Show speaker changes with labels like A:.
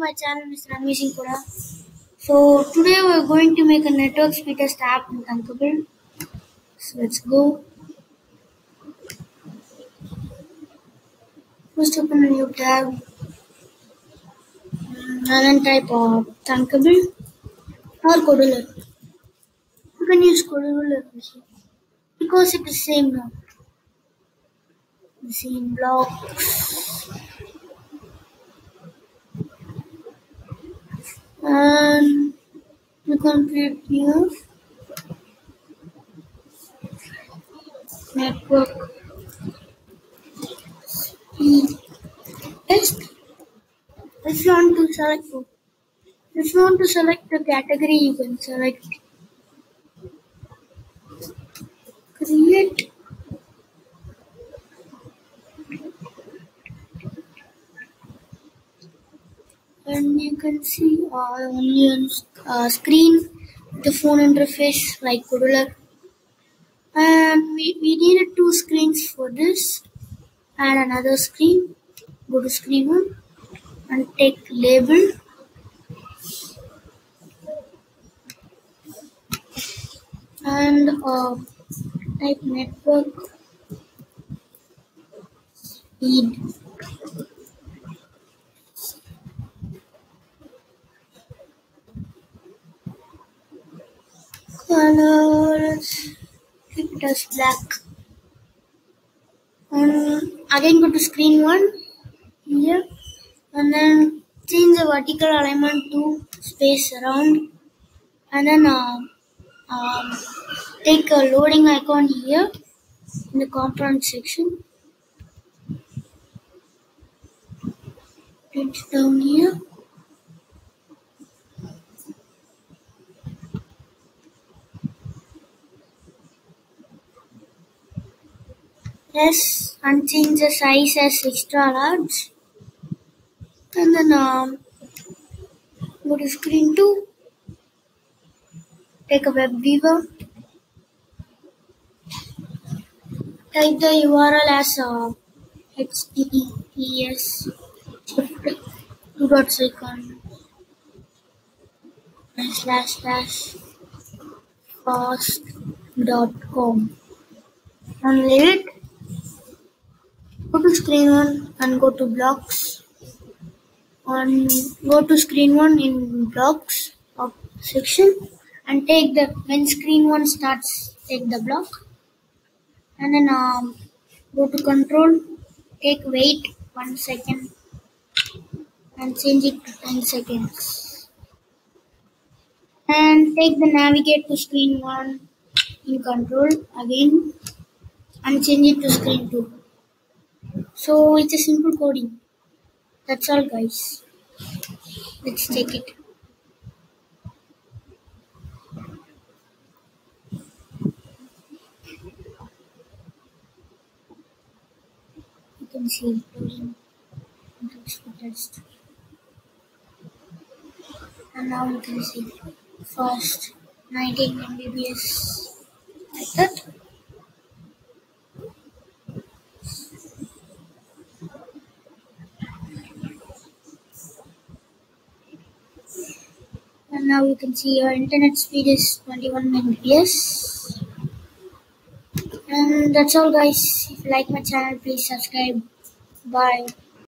A: my channel, Mr. Amazing Koda. So today we're going to make a network speed test app in Thunkable. So let's go. First open a new tab and then type Thunkable or Codeler. You can use Codeler also because it's the same now. The same blocks. And you can create here network speed test. If you want to select the category, you can select create. And you can see only on screen the phone interface like Codeler. And we needed two screens for this. Add another screen. Go to screen 1 and take label. And type network speed. Colors, keep it as black. And again go to screen 1 here and then change the vertical alignment to space around and then take a loading icon here in the component section. Print down here. Yes, and change the size as extra large. And then go to screen 2. Take a web viewer. Type the URL as https //fast.com and leave it. Go to screen 1 and go to blocks. Go to screen 1 in blocks of section and take the when screen 1 starts, take the block and then go to control, take wait 1 second and change it to 10 seconds and take the navigate to screen 1 in control again and change it to screen 2. So it's a simple coding. That's all guys. Let's take it. You can see coding test. And now you can see fast 19 Mbps like that. And now you can see your internet speed is 21 Mbps. And that's all guys. If you like my channel, please subscribe. Bye.